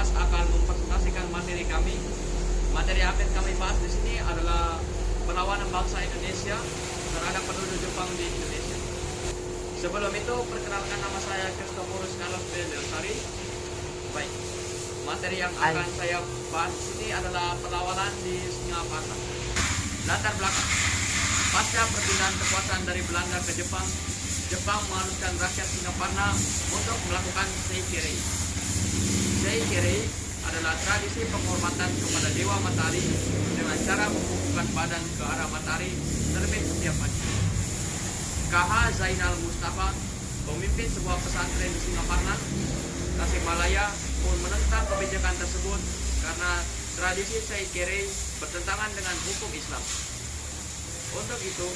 bahas akan mempresentasikan materi kami. Materi yang akan kami bahas di sini adalah perlawanan bangsa Indonesia terhadap penduduk Jepang di Indonesia. Sebelum itu, perkenalkan nama saya Christophorus Carlos Belsari. Baik, materi yang akan saya bahas di sini adalah perlawanan di Singaparna. Latar belakang: pasca perpindahan kekuasaan dari Belanda ke Jepang, Jepang mengharuskan rakyat Singaparna untuk melakukan Seikirei. Seikirei adalah tradisi penghormatan kepada Dewa Matahari dengan cara membungkukkan badan ke arah matahari terbit setiap pagi. KH Zainal Mustafa, pemimpin sebuah pesantren di Singaparna, Tasikmalaya, pun menentang kebijakan tersebut karena tradisi Seikirei bertentangan dengan hukum Islam. Untuk itu,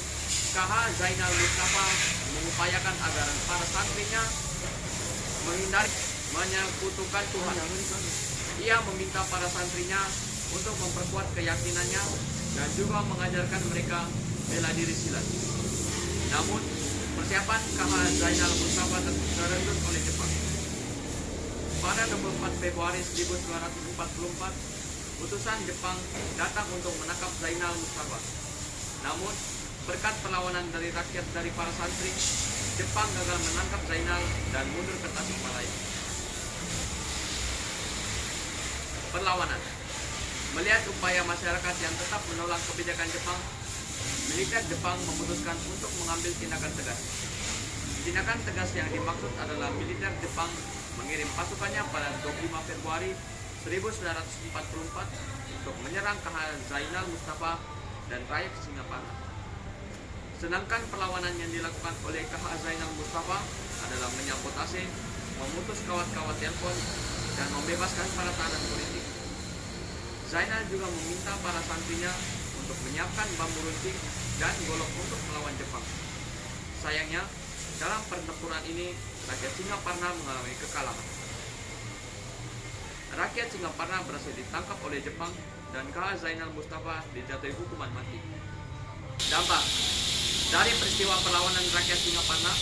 KH Zainal Mustafa mengupayakan agar para santrinya menghindari menyekutukan Tuhan. Ia meminta para santrinya untuk memperkuat keyakinannya dan juga mengajarkan mereka bela diri silat. Namun, persiapan KH Zainal Mustafa terendus oleh Jepang. Pada 24 Februari 1944, utusan Jepang datang untuk menangkap Zainal Mustafa. Namun, berkat perlawanan dari rakyat dari para santri, Jepang gagal menangkap Zainal dan mundur ke Tasikmalaya. Perlawanan. Melihat upaya masyarakat yang tetap menolak kebijakan Jepang, militer Jepang memutuskan untuk mengambil tindakan tegas. Tindakan tegas yang dimaksud adalah militer Jepang mengirim pasukannya pada 25 Februari 1944 untuk menyerang KH Zainal Mustafa dan rakyat Singaparna. Sedangkan perlawanan yang dilakukan oleh KH Zainal Mustafa adalah menyabotase, memutus kawat-kawat telepon, dan membebaskan para tahanan politik. Zainal juga meminta para santrinya untuk menyiapkan bambu runcing dan golok untuk melawan Jepang. Sayangnya, dalam pertempuran ini, rakyat Singaparna mengalami kekalahan. Rakyat Singaparna berhasil ditangkap oleh Jepang dan KH Zainal Mustafa dijatuhi hukuman mati. Dampak dari peristiwa perlawanan rakyat Singaparna,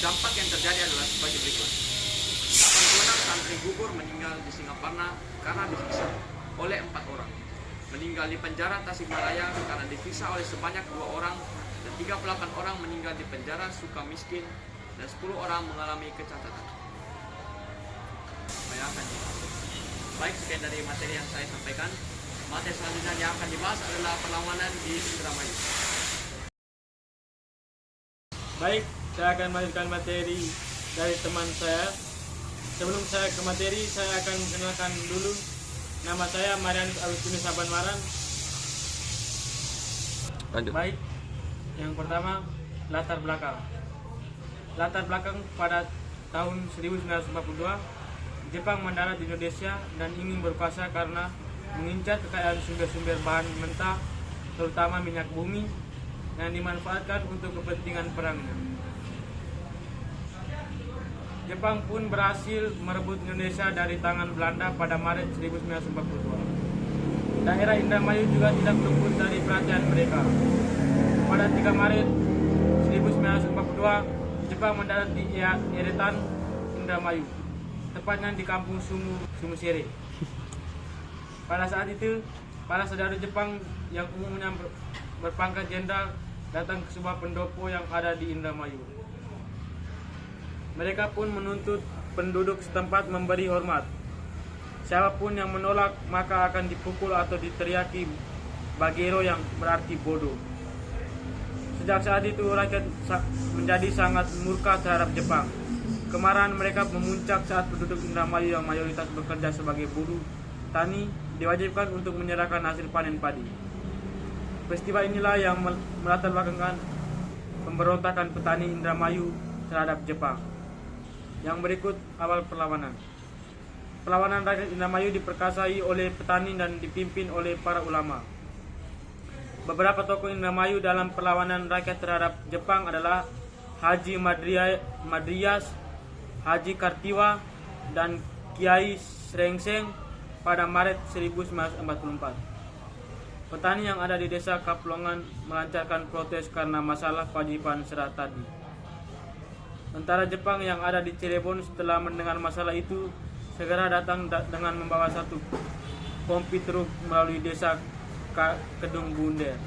dampak yang terjadi adalah sebagai berikut. 86 santri gugur meninggal di Singaparna karena disiksa oleh 4 orang. Meninggal di penjara Tasikmalaya karena disiksa oleh sebanyak 2 orang, dan 38 orang meninggal di penjara Sukamiskin, dan 10 orang mengalami kecacatan. Baik, sekian dari materi yang saya sampaikan. Materi selanjutnya yang akan dibahas adalah perlawanan di Indramayu. Baik, saya akan melanjutkan materi dari teman saya. Sebelum saya ke materi, saya akan mengenalkan dulu. Nama saya Marianus Agustinus Sabanmaran. Lanjut. Baik, yang pertama, latar belakang. Latar belakang pada tahun 1942, Jepang mendarat di Indonesia dan ingin berkuasa karena mengincar kekayaan sumber-sumber bahan mentah, terutama minyak bumi, yang dimanfaatkan untuk kepentingan perangnya. Jepang pun berhasil merebut Indonesia dari tangan Belanda pada Maret 1942. Daerah Indramayu juga tidak luput dari perhatian mereka. Pada 3 Maret 1942, Jepang mendarat di Eretan, Indramayu, tepatnya di kampung Sumusere. Pada saat itu, para saudara Jepang yang umumnya berpangkat jenderal datang ke sebuah pendopo yang ada di Indramayu. Mereka pun menuntut penduduk setempat memberi hormat. Siapapun yang menolak maka akan dipukul atau diteriaki bagero yang berarti bodoh. Sejak saat itu rakyat menjadi sangat murka terhadap Jepang. Kemarahan mereka memuncak saat penduduk Indramayu yang mayoritas bekerja sebagai buruh tani diwajibkan untuk menyerahkan hasil panen padi. Peristiwa inilah yang melatar belakangkan pemberontakan petani Indramayu terhadap Jepang. Yang berikut awal perlawanan. Perlawanan rakyat Indramayu diperkasai oleh petani dan dipimpin oleh para ulama. Beberapa tokoh Indramayu dalam perlawanan rakyat terhadap Jepang adalah Haji Madrias, Haji Kartiwa, dan Kiai Srengseng pada Maret 1944. Petani yang ada di desa Kaplongan melancarkan protes karena masalah kewajiban serah tadi. Tentara Jepang yang ada di Cirebon setelah mendengar masalah itu segera datang dengan membawa satu kompi truk melalui desa Kedung Bunder.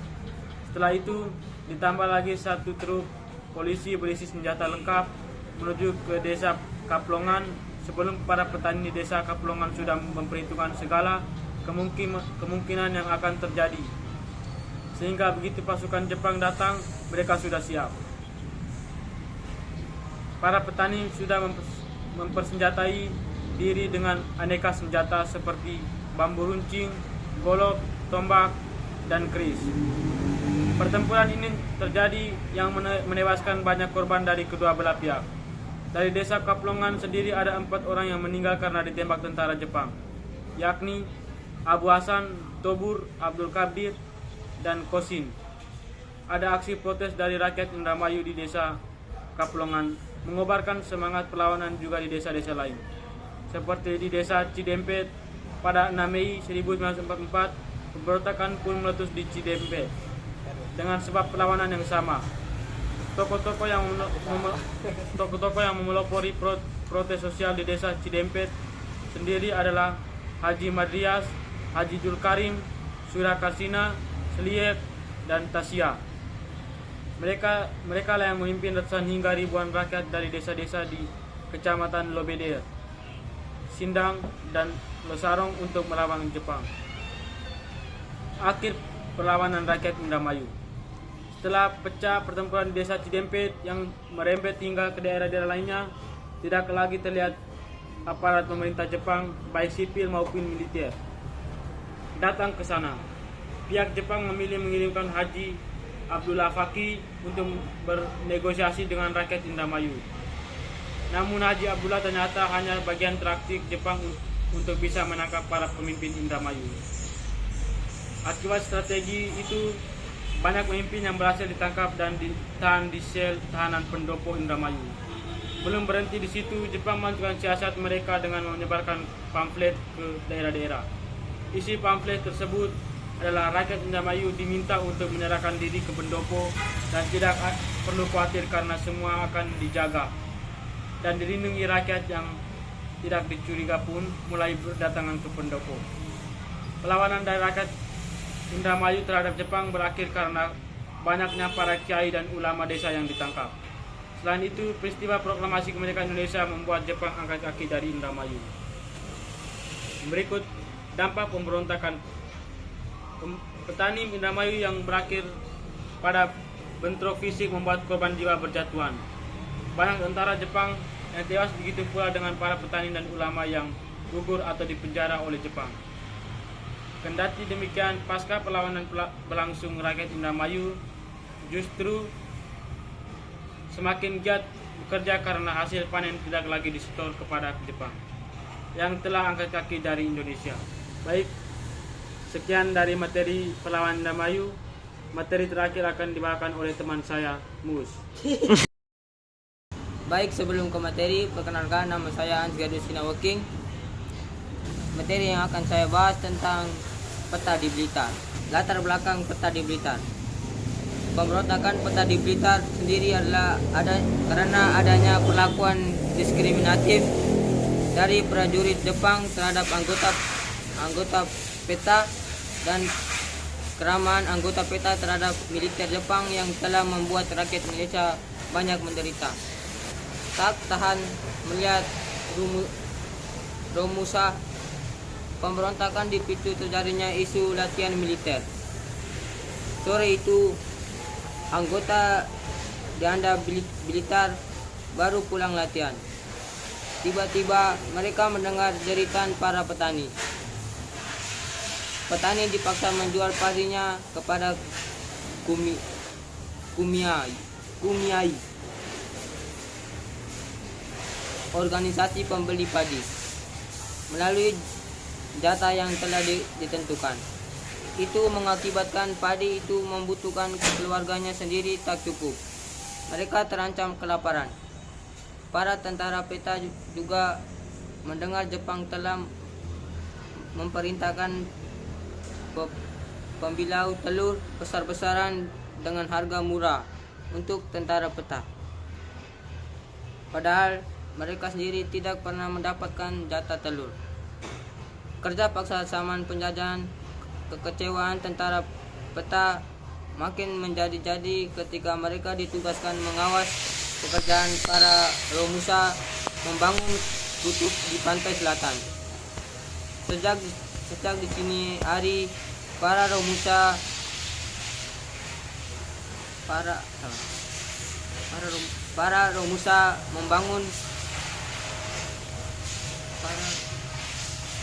Setelah itu ditambah lagi satu truk polisi berisi senjata lengkap menuju ke desa Kaplongan sebelum para petani di desa Kaplongan sudah memperhitungkan segala kemungkinan yang akan terjadi. Sehingga begitu pasukan Jepang datang, mereka sudah siap. Para petani sudah mempersenjatai diri dengan aneka senjata seperti bambu runcing, golok, tombak, dan keris. Pertempuran ini terjadi yang menewaskan banyak korban dari kedua belah pihak. Dari desa Kaplongan sendiri ada 4 orang yang meninggal karena ditembak tentara Jepang, yakni Abu Hasan, Tobur, Abdul Qadir, dan Kosin. Ada aksi protes dari rakyat Indramayu di desa Kaplongan mengobarkan semangat perlawanan juga di desa-desa lain. Seperti di desa Cidempet pada 6 Mei 1944, pemberontakan pun meletus di Cidempet dengan sebab perlawanan yang sama. Tokoh-tokoh yang memelopori protes sosial di desa Cidempet sendiri adalah Haji Madrias, Haji Julkarim, Surakasina, Seliek, dan Tasya. Mereka lah yang memimpin ratusan hingga ribuan rakyat dari desa-desa di Kecamatan Lobeder, Sindang, dan Losarong untuk melawan Jepang. Akhir perlawanan rakyat Indramayu. Setelah pecah pertempuran di desa Cidempet yang merembet hingga ke daerah-daerah lainnya, tidak lagi terlihat aparat pemerintah Jepang baik sipil maupun militer datang ke sana. Pihak Jepang memilih mengirimkan Haji Abdullah Faki untuk bernegosiasi dengan rakyat Indramayu. Namun Haji Abdullah ternyata hanya bagian taktik Jepang untuk bisa menangkap para pemimpin Indramayu. Akibat strategi itu, banyak pemimpin yang berhasil ditangkap dan ditahan di sel tahanan pendopo Indramayu. Belum berhenti di situ, Jepang melanjutkan siasat mereka dengan menyebarkan pamflet ke daerah-daerah. Isi pamflet tersebut adalah rakyat Indramayu diminta untuk menyerahkan diri ke pendopo dan tidak perlu khawatir karena semua akan dijaga dan dilindungi. Rakyat yang tidak dicuriga pun mulai berdatangan ke pendopo. Perlawanan dari rakyat Indramayu terhadap Jepang berakhir karena banyaknya para kiai dan ulama desa yang ditangkap. Selain itu, peristiwa proklamasi kemerdekaan Indonesia membuat Jepang angkat kaki dari Indramayu. Berikut dampak pemberontakan petani Indramayu yang berakhir pada bentrok fisik membuat korban jiwa berjatuhan. Banyak tentara Jepang yang tewas, begitu pula dengan para petani dan ulama yang gugur atau dipenjara oleh Jepang. Kendati demikian, pasca perlawanan berlangsung, rakyat Indramayu justru semakin giat bekerja karena hasil panen tidak lagi disetor kepada Jepang yang telah angkat kaki dari Indonesia. Baik, sekian dari materi perlawanan Indramayu. Materi terakhir akan dibawakan oleh teman saya, Mus. Baik, sebelum ke materi, perkenalkan nama saya Hans Gadus Sinawaking. Materi yang akan saya bahas tentang peta di Blitar. Latar belakang peta di Blitar. Pemberontakan peta di Blitar sendiri adalah karena adanya perlakuan diskriminatif dari prajurit Jepang terhadap anggota peta dan keramaan anggota peta terhadap militer Jepang yang telah membuat rakyat Indonesia banyak menderita. Tak tahan melihat rumusan pemberontakan dipicu terjadinya isu latihan militer. Sore itu, anggota di Anda Blitar baru pulang latihan. Tiba-tiba mereka mendengar jeritan para petani. Petani dipaksa menjual padinya kepada Kumiai, organisasi pembeli padi, melalui jatah yang telah ditentukan. Itu mengakibatkan padi itu membutuhkan keluarganya sendiri tak cukup. Mereka terancam kelaparan. Para tentara peta juga mendengar Jepang telah memerintahkan pembilau telur besar-besaran dengan harga murah untuk tentara peta. Padahal mereka sendiri tidak pernah mendapatkan jatah telur. Kerja paksa zaman penjajahan, kekecewaan tentara peta makin menjadi-jadi ketika mereka ditugaskan mengawas pekerjaan para Romusa membangun kutub di pantai selatan. Sejak di sini hari para Romusa membangun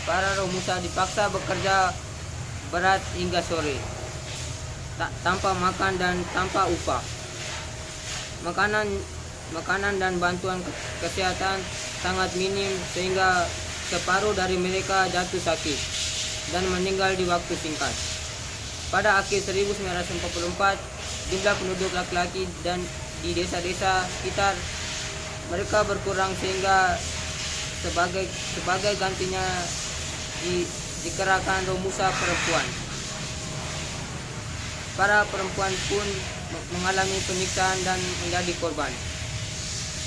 para Romusa dipaksa bekerja berat hingga sore, tanpa makan dan tanpa upah. Makanan dan bantuan kesehatan sangat minim sehingga separuh dari mereka jatuh sakit dan meninggal di waktu singkat. Pada akhir 1944, jumlah penduduk laki-laki dan di desa-desa sekitar mereka berkurang sehingga sebagai gantinya dikerahkan Romusa perempuan. Para perempuan pun mengalami penyiksaan dan menjadi korban.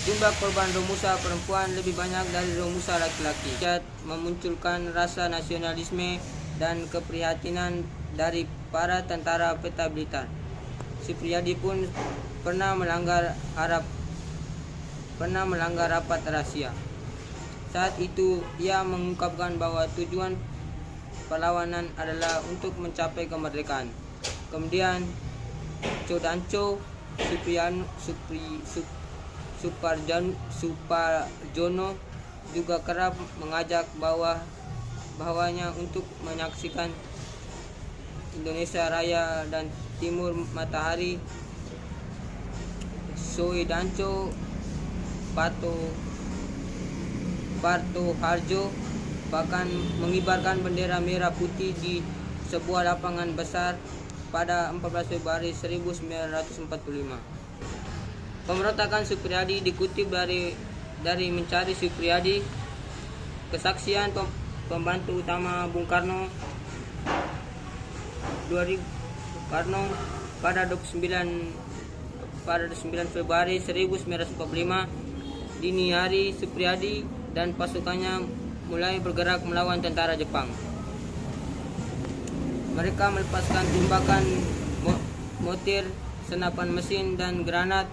Jumlah korban Romusa perempuan lebih banyak dari Romusa laki-laki. Memunculkan rasa nasionalisme dan keprihatinan dari para tentara peta Blitar. Supriyadi pun pernah melanggar rapat rahasia. Saat itu ia mengungkapkan bahwa tujuan perlawanan adalah untuk mencapai kemerdekaan. Kemudian Codanco Suparjono juga kerap mengajak bahwanya untuk menyaksikan Indonesia Raya dan Timur Matahari. Soedanco Parto Harjo bahkan mengibarkan bendera merah putih di sebuah lapangan besar pada 14 Februari 1945. Pemberontakan Supriyadi dikutip dari Mencari Supriyadi, kesaksian pembantu utama Bung Karno pada 9 Februari 1945 dini hari. Supriyadi dan pasukannya mulai bergerak melawan tentara Jepang. Mereka melepaskan tembakan mortir, senapan mesin dan granat.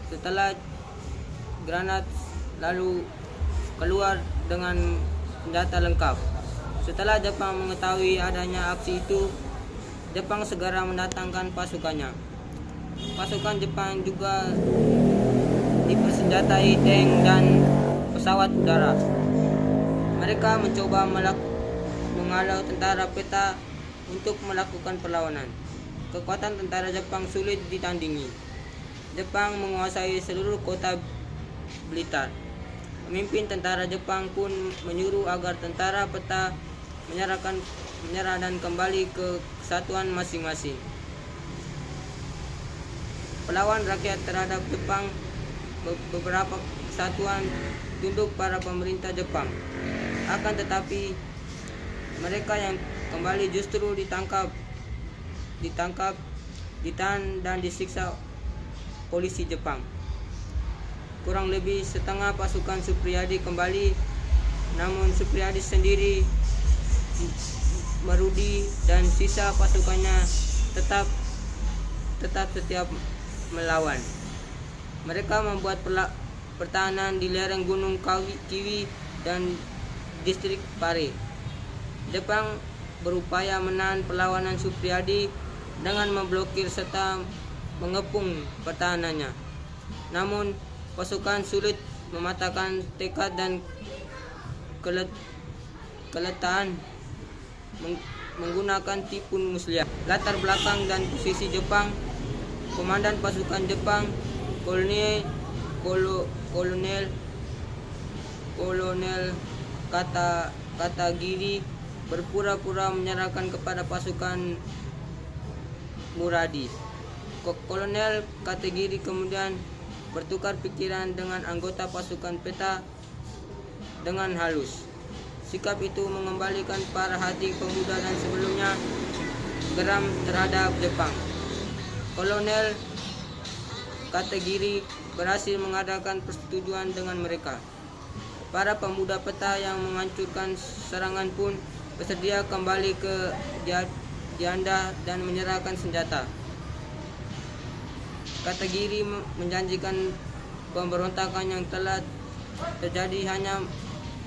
Setelah granat lalu keluar dengan senjata lengkap. Setelah Jepang mengetahui adanya aksi itu, Jepang segera mendatangkan pasukannya. Pasukan Jepang juga dipersenjatai tank dan pesawat udara. Mereka mencoba menghalau tentara peta untuk melakukan perlawanan. Kekuatan tentara Jepang sulit ditandingi. Jepang menguasai seluruh kota Blitar. Pemimpin tentara Jepang pun menyuruh agar tentara peta menyerah dan kembali ke kesatuan masing-masing. Perlawanan rakyat terhadap Jepang, beberapa kesatuan tunduk para pemerintah Jepang. Akan tetapi mereka yang kembali justru ditangkap, ditahan dan disiksa polisi Jepang. Kurang lebih setengah pasukan Supriyadi kembali, namun Supriyadi sendiri, Marudi dan sisa pasukannya tetap setia melawan. Mereka membuat pertahanan di lereng Gunung Kiwi dan distrik Pare. Jepang berupaya menahan perlawanan Supriyadi dengan memblokir serta mengepung pertahanannya. Namun pasukan sulit mematahkan tekad dan keletahan menggunakan tipu muslihat. Latar belakang dan posisi Jepang. Komandan pasukan Jepang, Kolonel Katagiri berpura-pura menyerahkan kepada pasukan Muradi. Kolonel Katagiri kemudian bertukar pikiran dengan anggota pasukan peta dengan halus. Sikap itu mengembalikan para hati pemuda dan sebelumnya geram terhadap Jepang. Kolonel Katagiri berhasil mengadakan persetujuan dengan mereka. Para pemuda peta yang menghancurkan serangan pun bersedia kembali ke Jianda dan menyerahkan senjata. Kartagiri menjanjikan pemberontakan yang telah terjadi hanya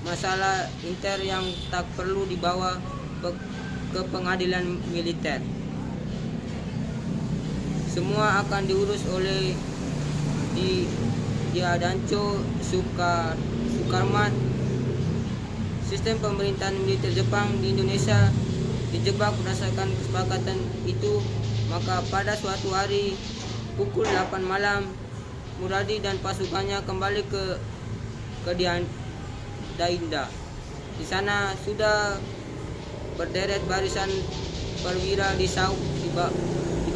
masalah inter yang tak perlu dibawa ke pengadilan militer. Semua akan diurus oleh Danco Sukarmat. Sistem pemerintahan militer Jepang di Indonesia dijebak berdasarkan kesepakatan itu. Maka pada suatu hari pukul 8 malam, Muradi dan pasukannya kembali ke Dainda. Di sana sudah berderet barisan perwira di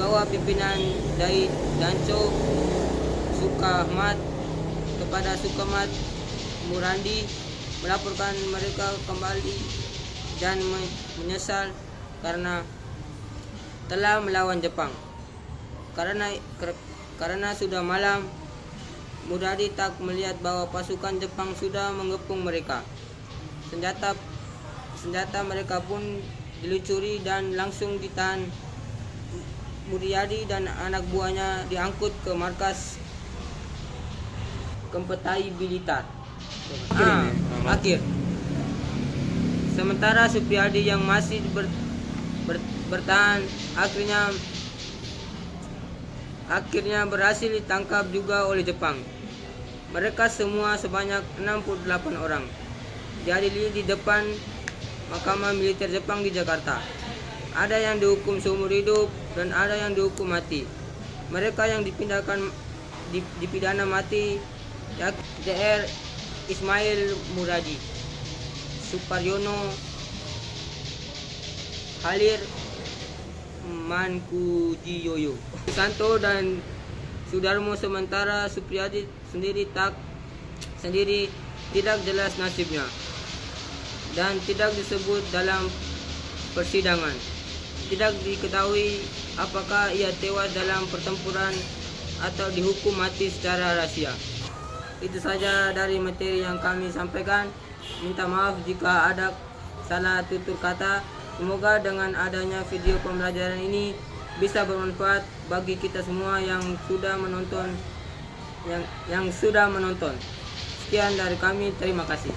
bawah pimpinan Danco Sukarmat. Kepada Sukarmat, Muradi melaporkan mereka kembali dan menyesal karena telah melawan Jepang. Karena sudah malam, Muradi tak melihat bahwa pasukan Jepang sudah mengepung mereka. Senjata mereka pun dilucuri dan langsung ditahan. Muradi dan anak buahnya diangkut ke markas Kempetai Blitar. Akhir. Sementara Supriyadi yang masih bertahan akhirnya berhasil ditangkap juga oleh Jepang. Mereka semua sebanyak 68 orang diadili di depan Mahkamah Militer Jepang di Jakarta. Ada yang dihukum seumur hidup dan ada yang dihukum mati. Mereka yang dipidana mati Dr. Ismail Muradi, Suparyono, Halir Mankujiyoyo, Santo dan Sudarmo. Sementara Supriyadi sendiri tidak jelas nasibnya dan tidak disebut dalam persidangan. Tidak diketahui apakah ia tewas dalam pertempuran atau dihukum mati secara rahasia. Itu saja dari materi yang kami sampaikan. Minta maaf jika ada salah tutur kata. Semoga dengan adanya video pembelajaran ini bisa bermanfaat bagi kita semua yang sudah menonton. Sekian dari kami, terima kasih.